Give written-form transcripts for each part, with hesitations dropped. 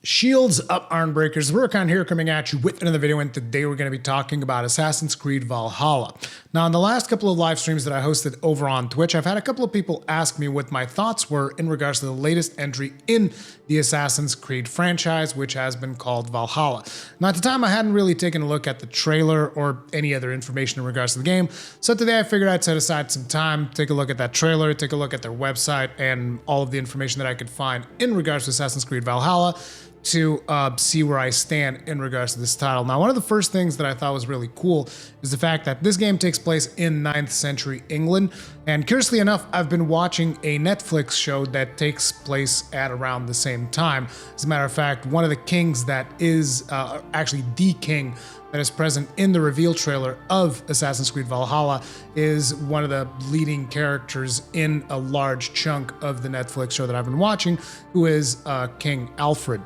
Shields up, Ironbreakers. Rurikhan here coming at you with another video, and today we're going to be talking about Assassin's Creed Valhalla. Now, in the last couple of live streams that I hosted over on Twitch, I've had a couple of people ask me what my thoughts were in regards to the latest entry in the Assassin's Creed franchise, which has been called Valhalla. Now, at the time, I hadn't really taken a look at the trailer or any other information in regards to the game, so today I figured I'd set aside some time, take a look at that trailer, take a look at their website, and all of the information that I could find in regards to Assassin's Creed Valhalla, to see where I stand in regards to this title. Now, one of the first things that I thought was really cool is the fact that this game takes place in 9th century England. And curiously enough, I've been watching a Netflix show that takes place at around the same time. As a matter of fact, one of the kings that is actually the king that is present in the reveal trailer of Assassin's Creed Valhalla is one of the leading characters in a large chunk of the Netflix show that I've been watching, who is King Alfred.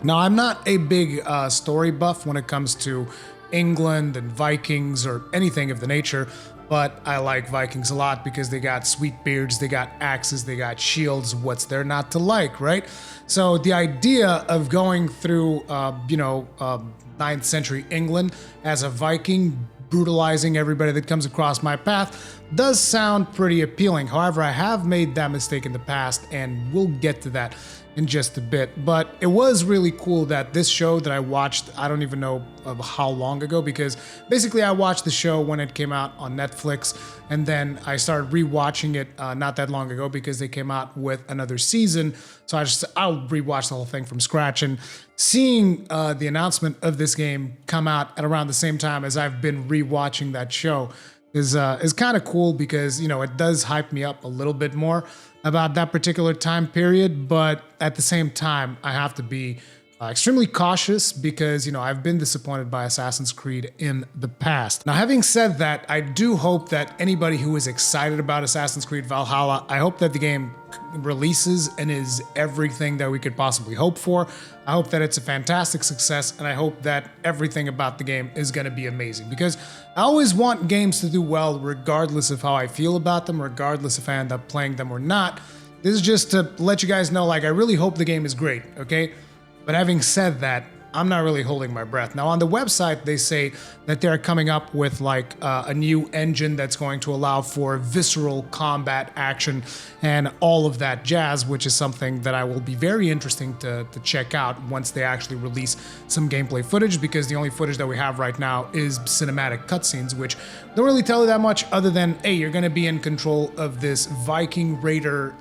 Now, I'm not a big story buff when it comes to England and Vikings or anything of the nature, but I like Vikings a lot because they got sweet beards, they got axes, they got shields. What's there not to like, right? So the idea of going through, 9th century England as a Viking, brutalizing everybody that comes across my path, does sound pretty appealing. However, I have made that mistake in the past, and we'll get to that in just a bit. But it was really cool that this show that I watched, I don't even know of how long ago, because basically I watched the show when it came out on Netflix, and then I started rewatching it not that long ago because they came out with another season. So I'll rewatch the whole thing from scratch, and seeing the announcement of this game come out at around the same time as I've been rewatching that show is kind of cool, because it does hype me up a little bit more about that particular time period. But at the same time, I have to be extremely cautious because I've been disappointed by Assassin's Creed in the past. Now, having said that, I do hope that anybody who is excited about Assassin's Creed Valhalla, I hope that the game releases and is everything that we could possibly hope for. I hope that it's a fantastic success, and I hope that everything about the game is going to be amazing, because I always want games to do well regardless of how I feel about them, regardless if I end up playing them or not. This is just to let you guys know, I really hope the game is great, okay? But having said that, I'm not really holding my breath. Now, on the website, they say that they're coming up with a new engine that's going to allow for visceral combat action and all of that jazz, which is something that I will be very interesting to check out once they actually release some gameplay footage, because the only footage that we have right now is cinematic cutscenes, which don't really tell you that much other than, hey, you're going to be in control of this Viking raider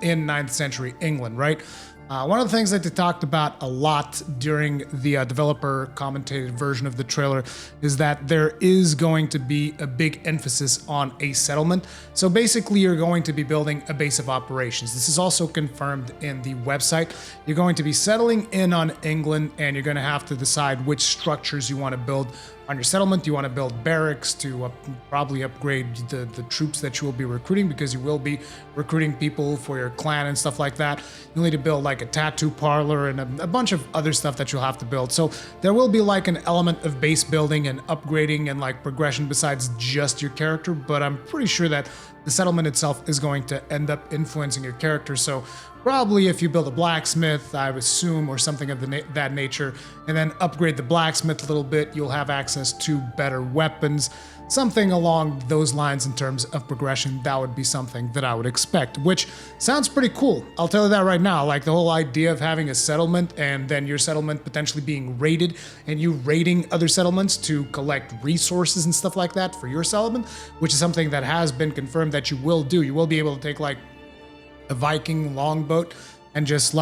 in 9th century England, right? One of the things that they talked about a lot during the developer commentated version of the trailer is that there is going to be a big emphasis on a settlement. So basically, you're going to be building a base of operations. This is also confirmed in the website. You're going to be settling in on England, and you're going to have to decide which structures you want to build on your settlement. You want to build barracks to probably upgrade the troops that you will be recruiting, because you will be recruiting people for your clan and stuff like that. You'll need to build a tattoo parlor and a bunch of other stuff that you'll have to build. So there will be an element of base building and upgrading and progression besides just your character, but I'm pretty sure that the settlement itself is going to end up influencing your character. So probably if you build a blacksmith, I would assume, or something of that nature, and then upgrade the blacksmith a little bit, you'll have access to better weapons. Something along those lines in terms of progression, that would be something that I would expect, which sounds pretty cool. I'll tell you that right now. The whole idea of having a settlement and then your settlement potentially being raided and you raiding other settlements to collect resources and stuff like that for your settlement, which is something that has been confirmed that you will do. You will be able to take a Viking longboat and just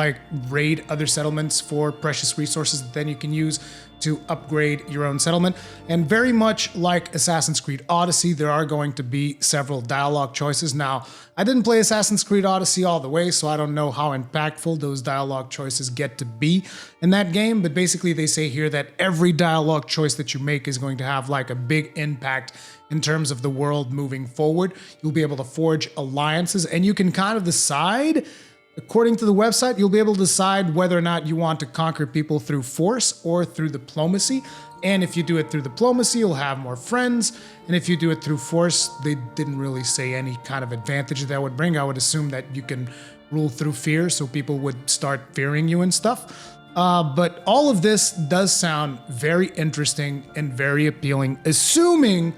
raid other settlements for precious resources that then you can use to upgrade your own settlement. And very much like Assassin's Creed Odyssey, there are going to be several dialogue choices. Now, I didn't play Assassin's Creed Odyssey all the way, so I don't know how impactful those dialogue choices get to be in that game, but basically they say here that every dialogue choice that you make is going to have a big impact in terms of the world moving forward. You'll be able to forge alliances, and you can kind of decide, according to the website, you'll be able to decide whether or not you want to conquer people through force or through diplomacy. And if you do it through diplomacy, you'll have more friends. And if you do it through force, they didn't really say any kind of advantage that would bring. I would assume that you can rule through fear, so people would start fearing you and stuff. But all of this does sound very interesting and very appealing, assuming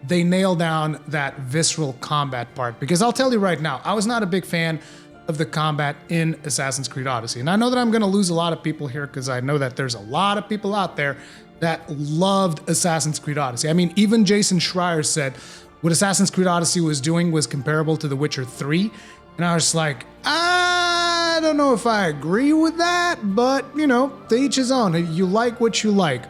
they nail down that visceral combat part. Because I'll tell you right now, I was not a big fan of the combat in Assassin's Creed Odyssey. And I know that I'm going to lose a lot of people here because I know that there's a lot of people out there that loved Assassin's Creed Odyssey. I mean, even Jason Schreier said what Assassin's Creed Odyssey was doing was comparable to The Witcher 3. And I was like, I don't know if I agree with that, but, you know, to each his own. You like what you like.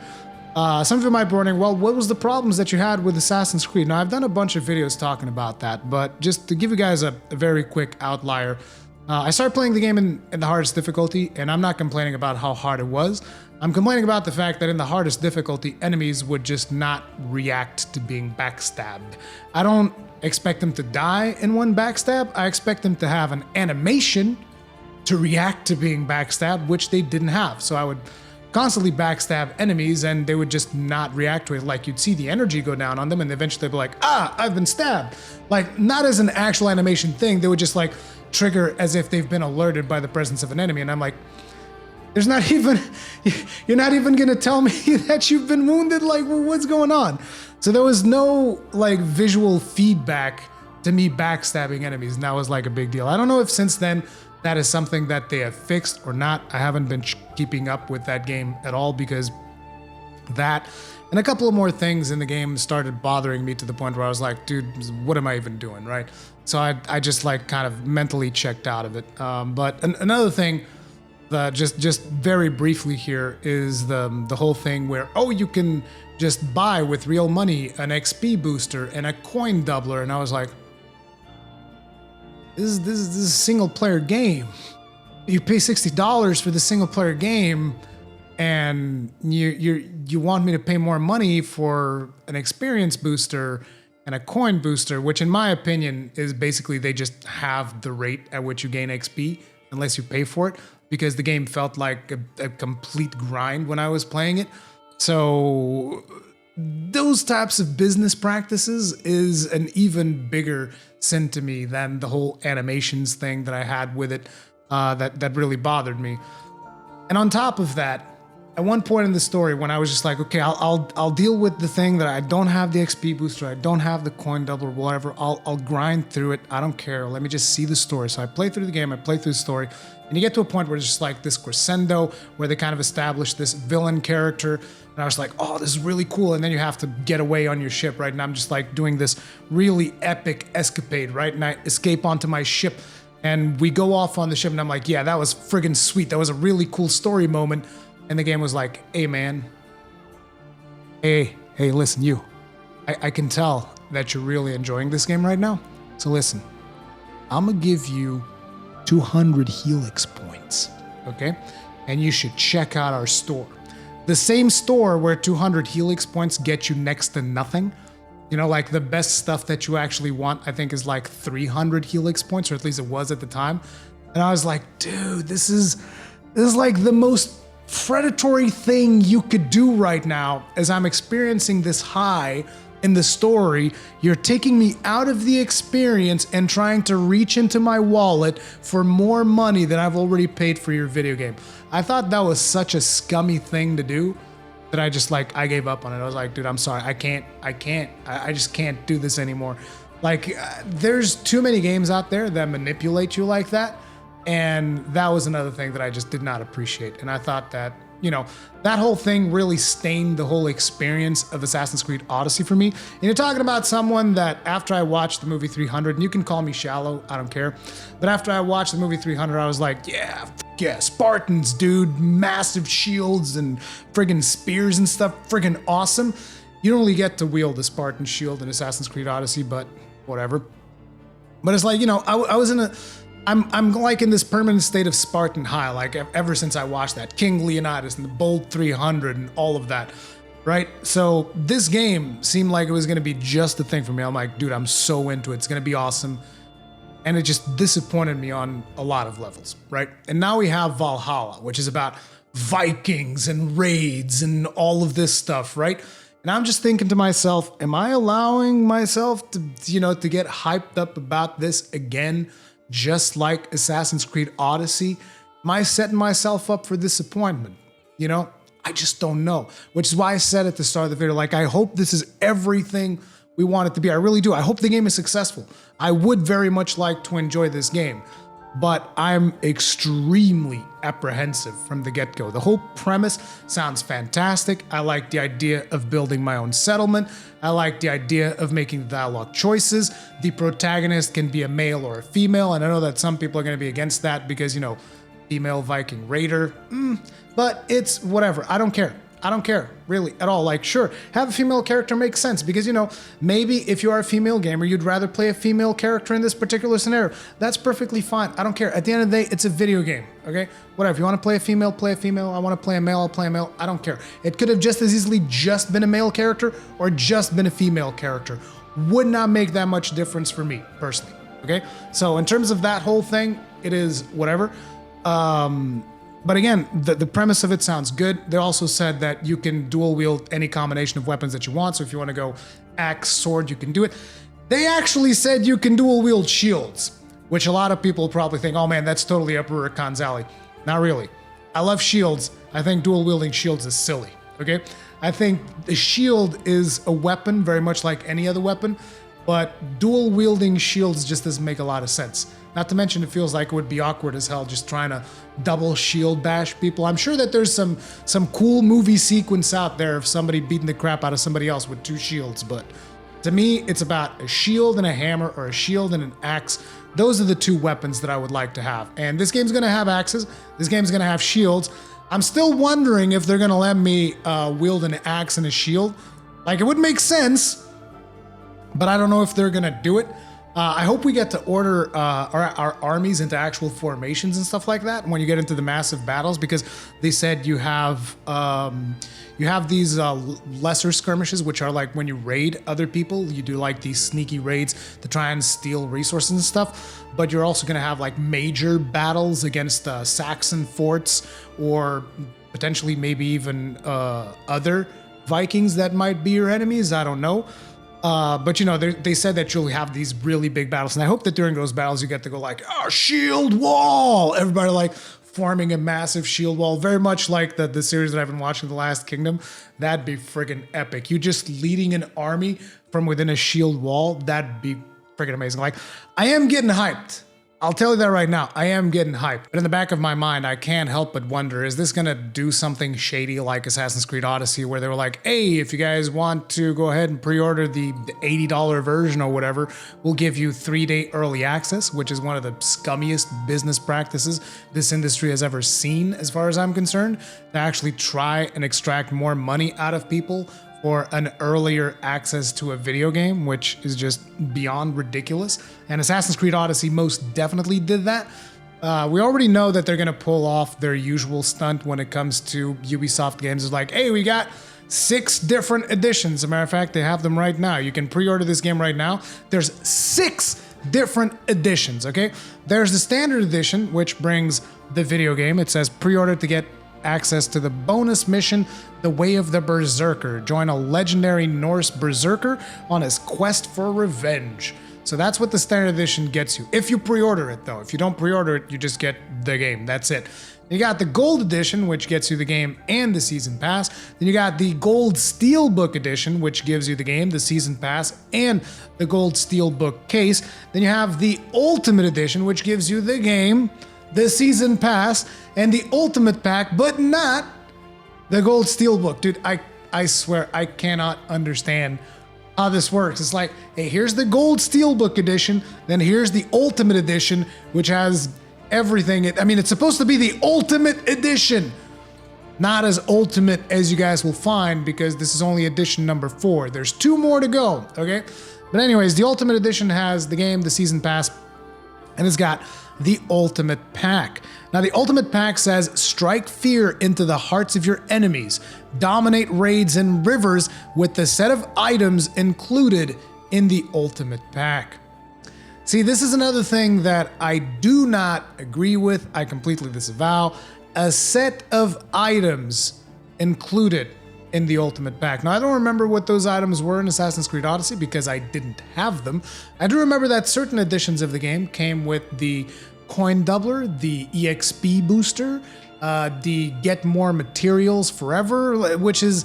Some of you might be wondering, well, what was the problems that you had with Assassin's Creed? Now, I've done a bunch of videos talking about that, but just to give you guys a very quick outlier, I started playing the game in the hardest difficulty, and I'm not complaining about how hard it was. I'm complaining about the fact that in the hardest difficulty, enemies would just not react to being backstabbed. I don't expect them to die in one backstab. I expect them to have an animation to react to being backstabbed, which they didn't have. So I would constantly backstab enemies and they would just not react to it. Like, you'd see the energy go down on them and eventually they'd be like, I've been stabbed. Like, not as an actual animation thing. They would just like trigger as if they've been alerted by the presence of an enemy. And I'm like, you're not even gonna tell me that you've been wounded? Like, well, what's going on? So there was no like visual feedback to me backstabbing enemies, and that was like a big deal. I don't know if since then that is something that they have fixed or not. I haven't been keeping up with that game at all because that and a couple of more things in the game started bothering me to the point where I was like, dude, what am I even doing, right? So I just like kind of mentally checked out of it. But another thing, just very briefly here, is the whole thing where, you can just buy with real money an XP booster and a coin doubler, and I was like, This is a single player game. You pay $60 for the single player game, and you want me to pay more money for an experience booster and a coin booster, which in my opinion is basically they just have the rate at which you gain XP unless you pay for it, because the game felt like a complete grind when I was playing it. So those types of business practices is an even bigger sin to me than the whole animations thing that I had with it, that really bothered me. And on top of that, at one point in the story when I was just like, okay, I'll deal with the thing that I don't have the XP booster, I don't have the coin double or whatever, I'll grind through it, I don't care, let me just see the story. So I play through the game, I play through the story, and you get to a point where it's just like this crescendo where they kind of establish this villain character, and I was like, oh, this is really cool, and then you have to get away on your ship, right? And I'm just like doing this really epic escapade, right? And I escape onto my ship, and we go off on the ship, and I'm like, yeah, that was friggin' sweet, that was a really cool story moment. And the game was like, hey man, hey, listen, you, I can tell that you're really enjoying this game right now. So listen, I'm gonna give you 200 Helix points, okay? And you should check out our store. The same store where 200 Helix points get you next to nothing. You know, like the best stuff that you actually want, I think, is like 300 Helix points, or at least it was at the time. And I was like, dude, this is like the most predatory thing you could do right now. As I'm experiencing this high in the story, you're taking me out of the experience and trying to reach into my wallet for more money than I've already paid for your video game. I thought that was such a scummy thing to do that I gave up on it. I was like, dude, I'm sorry, I just can't do this anymore. Like, there's too many games out there that manipulate you like that. And that was another thing that I just did not appreciate. And I thought that, you know, that whole thing really stained the whole experience of Assassin's Creed Odyssey for me. And you're talking about someone that after I watched the movie 300, and you can call me shallow, I don't care. But after I watched the movie 300, I was like, yeah, Spartans, dude, massive shields and friggin' spears and stuff, friggin' awesome. You don't really get to wield the Spartan shield in Assassin's Creed Odyssey, but whatever. But it's like, you know, I was in I'm like in this permanent state of Spartan high, like ever since I watched that King Leonidas and the Bold 300 and all of that, right? So this game seemed like it was gonna be just the thing for me. I'm like, dude, I'm so into it. It's gonna be awesome. And it just disappointed me on a lot of levels, right? And now we have Valhalla, which is about Vikings and raids and all of this stuff, right? And I'm just thinking to myself, am I allowing myself to, you know, to get hyped up about this again? Just like Assassin's Creed Odyssey? Am I setting myself up for disappointment? You know, I just don't know. Which is why I said at the start of the video, like, I hope this is everything we want it to be. I really do. I hope the game is successful. I would very much like to enjoy this game, but I'm extremely apprehensive from the get-go. The whole premise sounds fantastic. I like the idea of building my own settlement. I like the idea of making dialogue choices. The protagonist can be a male or a female, and I know that some people are going to be against that because, you know, female Viking raider, but it's whatever. I don't care. I don't care, really, at all. Like, sure, have a female character makes sense because, you know, maybe if you are a female gamer, you'd rather play a female character in this particular scenario. That's perfectly fine. I don't care. At the end of the day, it's a video game, okay? Whatever. If you want to play a female, play a female. I want to play a male, I'll play a male. I don't care. It could have just as easily just been a male character or just been a female character. Would not make that much difference for me, personally, okay? So in terms of that whole thing, it is whatever. But again, the premise of it sounds good. They also said that you can dual wield any combination of weapons that you want. So if you want to go axe, sword, you can do it. They actually said you can dual wield shields, which a lot of people probably think, oh man, that's totally up Rurikhan's alley. Not really. I love shields. I think dual wielding shields is silly, okay? I think the shield is a weapon very much like any other weapon, but dual wielding shields just doesn't make a lot of sense. Not to mention, it feels like it would be awkward as hell just trying to double shield bash people. I'm sure that there's some cool movie sequence out there of somebody beating the crap out of somebody else with two shields, but to me, it's about a shield and a hammer or a shield and an axe. Those are the two weapons that I would like to have. And this game's gonna have axes. This game's gonna have shields. I'm still wondering if they're gonna let me wield an axe and a shield. Like, it would make sense, but I don't know if they're gonna do it. I hope we get to order our armies into actual formations and stuff like that when you get into the massive battles, because they said you have these lesser skirmishes, which are like when you raid other people, you do like these sneaky raids to try and steal resources and stuff. But you're also going to have like major battles against Saxon forts or potentially maybe even other Vikings that might be your enemies. I don't know. But you know, they said that you'll have these really big battles, and I hope that during those battles you get to go like, oh, shield wall! Everybody like forming a massive shield wall, very much like the series that I've been watching, The Last Kingdom. That'd be friggin' epic. You just leading an army from within a shield wall, that'd be friggin' amazing. Like, I am getting hyped. I'll tell you that right now. I am getting hyped. But in the back of my mind, I can't help but wonder, is this gonna do something shady like Assassin's Creed Odyssey, where they were like, hey, if you guys want to go ahead and pre-order the $80 version or whatever, we'll give you 3-day early access, which is one of the scummiest business practices this industry has ever seen, as far as I'm concerned, to actually try and extract more money out of people or an earlier access to a video game, which is just beyond ridiculous. And Assassin's Creed Odyssey most definitely did that. We already know that they're gonna pull off their usual stunt when it comes to Ubisoft games. It's like, hey, we got 6 different editions. As a matter of fact, they have them right now. You can pre-order this game right now. There's 6 different editions, okay? There's the standard edition, which brings the video game. It says pre-order to get access to the bonus mission, The Way of the Berserker. Join a legendary Norse berserker on his quest for revenge. So that's what the standard edition gets you. If you pre-order it, though. If you don't pre-order it, you just get the game. That's it. You got the gold edition, which gets you the game and the season pass. Then you got the gold steelbook edition, which gives you the game, the season pass, and the gold steelbook case. Then you have the ultimate edition, which gives you the game, the season pass, and the ultimate pack, but not the gold steelbook. Dude, I swear, I cannot understand how this works. It's like, hey, here's the gold steelbook edition, then here's the ultimate edition, which has everything. I mean, it's supposed to be the ultimate edition. Not as ultimate as you guys will find, because this is only edition number 4. There's 2 more to go, okay? But anyways, the ultimate edition has the game, the season pass, and it's got the ultimate pack. Now, the ultimate pack says, strike fear into the hearts of your enemies, dominate raids and rivers with the set of items included in the ultimate pack. See, this is another thing that I do not agree with. I completely disavow. A set of items included in the ultimate pack. Now, I don't remember what those items were in Assassin's Creed Odyssey because I didn't have them. I do remember that certain editions of the game came with the coin doubler, the EXP booster, the get more materials forever, which is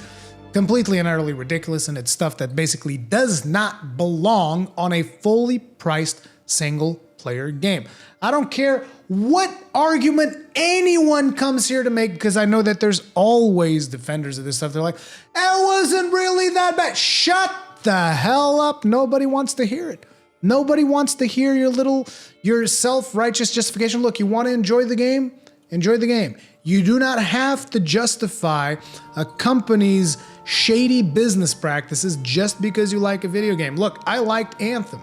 completely and utterly ridiculous, and it's stuff that basically does not belong on a fully priced single player game. I don't care what argument anyone comes here to make, because I know that there's always defenders of this stuff. They're like, it wasn't really that bad. Shut the hell up. Nobody wants to hear it. Nobody wants to hear your self-righteous justification. Look, you want to enjoy the game? Enjoy the game. You do not have to justify a company's shady business practices just because you like a video game. Look, I liked Anthem.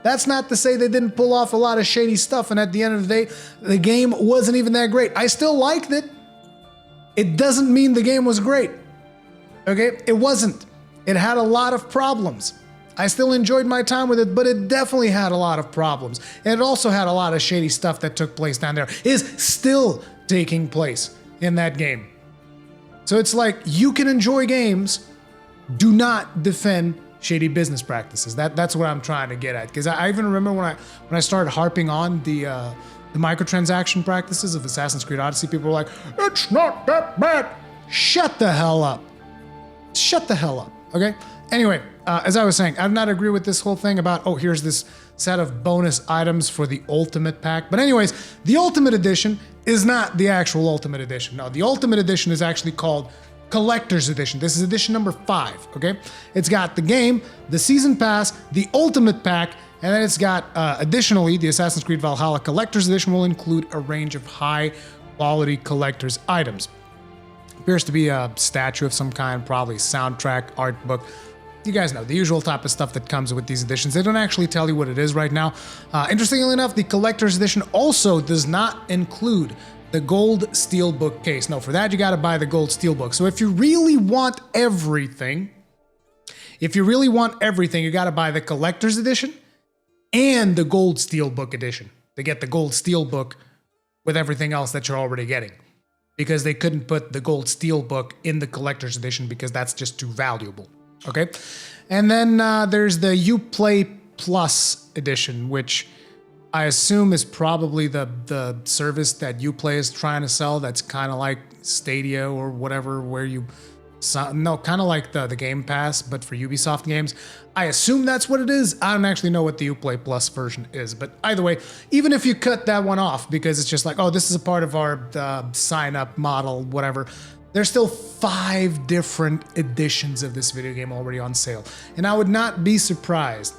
That's not to say they didn't pull off a lot of shady stuff, and at the end of the day, the game wasn't even that great. I still liked it. It doesn't mean the game was great. Okay? It wasn't. It had a lot of problems. I still enjoyed my time with it, but it definitely had a lot of problems. And it also had a lot of shady stuff that took place down there, is still taking place in that game. So it's like, you can enjoy games, do not defend shady business practices. That's what I'm trying to get at. Because I even remember when I started harping on the microtransaction practices of Assassin's Creed Odyssey, people were like, it's not that bad. Shut the hell up. Shut the hell up, okay? Anyway, as I was saying, I do not agree with this whole thing about, oh, here's this set of bonus items for the Ultimate Pack. But anyways, the Ultimate Edition is not the actual Ultimate Edition. No, the Ultimate Edition is actually called Collector's Edition. This is edition number 5, okay? It's got the game, the Season Pass, the Ultimate Pack, and then it's got, additionally, the Assassin's Creed Valhalla Collector's Edition will include a range of high-quality collector's items. Appears to be a statue of some kind, probably soundtrack, art book. You guys know, the usual type of stuff that comes with these editions. They don't actually tell you what it is right now. Interestingly enough, the Collector's Edition also does not include the gold steelbook case. No, for that you gotta buy the gold steelbook. So if you really want everything, you gotta buy the Collector's Edition and the gold steelbook edition to get the gold steelbook with everything else that you're already getting. Because they couldn't put the gold steelbook in the Collector's Edition because that's just too valuable. Okay? And then there's the Uplay Plus edition, which I assume is probably the service that Uplay is trying to sell. That's kind of like Stadia or whatever, where you... kind of like the Game Pass, but for Ubisoft games. I assume that's what it is. I don't actually know what the Uplay Plus version is, but either way, even if you cut that one off because it's just like, oh, this is a part of our sign-up model, whatever, there's still 5 different editions of this video game already on sale. And I would not be surprised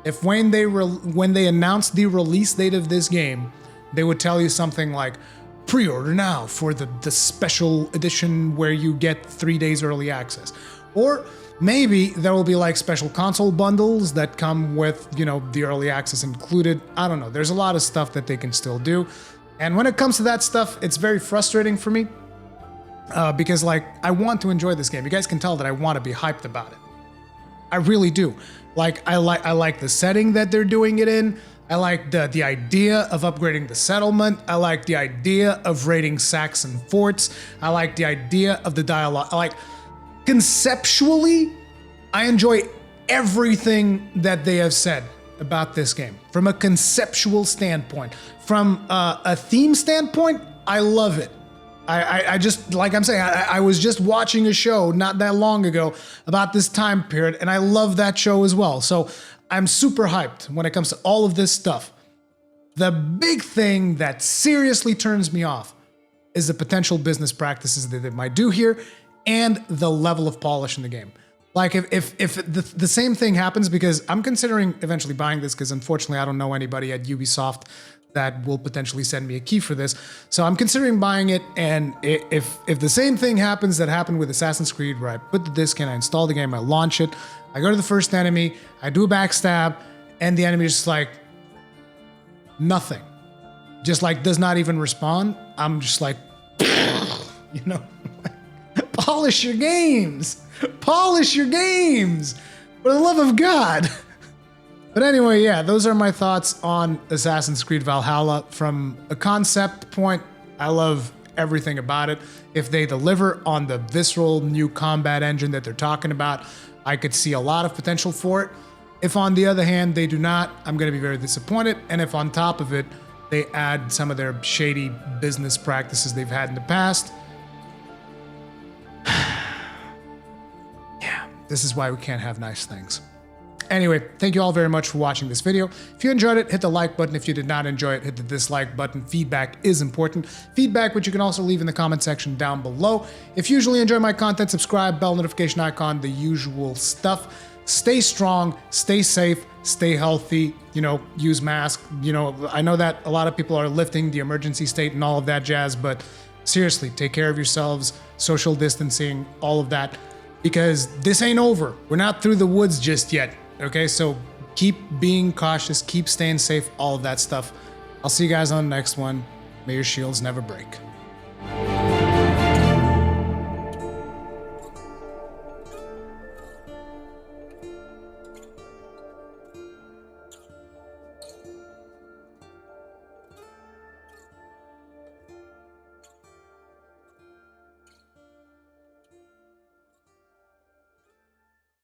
if when they announced the release date of this game, they would tell you something like, pre-order now for the special edition where you get 3 days early access. Or maybe there will be like special console bundles that come with, you know, the early access included. I don't know. There's a lot of stuff that they can still do. And when it comes to that stuff, it's very frustrating for me because like, I want to enjoy this game. You guys can tell that I want to be hyped about it. I really do. Like, I like the setting that they're doing it in. I like the idea of upgrading the settlement. I like the idea of raiding Saxon forts. I like the idea of the dialogue. Conceptually, I enjoy everything that they have said about this game. From a conceptual standpoint, from a theme standpoint, I love it. I just, like I'm saying, I was just watching a show not that long ago about this time period, and I love that show as well. So I'm super hyped when it comes to all of this stuff. The big thing that seriously turns me off is the potential business practices that they might do here and the level of polish in the game. Like if the same thing happens, because I'm considering eventually buying this because unfortunately I don't know anybody at Ubisoft that will potentially send me a key for this. So I'm considering buying it, and if the same thing happens that happened with Assassin's Creed, where I put the disc in, I install the game, I launch it, I go to the first enemy, I do a backstab, and the enemy is just like, nothing. Just like does not even respond. I'm just like, you know, polish your games. Polish your games. For the love of God. But anyway, yeah, those are my thoughts on Assassin's Creed Valhalla. From a concept point, I love everything about it. If they deliver on the visceral new combat engine that they're talking about, I could see a lot of potential for it. If on the other hand they do not, I'm going to be very disappointed. And if on top of it, they add some of their shady business practices they've had in the past, yeah, this is why we can't have nice things. Anyway, thank you all very much for watching this video. If you enjoyed it, hit the like button. If you did not enjoy it, hit the dislike button. Feedback is important. Feedback, which you can also leave in the comment section down below. If you usually enjoy my content, subscribe, bell notification icon, the usual stuff. Stay strong, stay safe, stay healthy, use mask. I know that a lot of people are lifting the emergency state and all of that jazz, but seriously, take care of yourselves, social distancing, all of that, because this ain't over. We're not through the woods just yet. Okay, so keep being cautious, keep staying safe, all of that stuff. I'll see you guys on the next one. May your shields never break.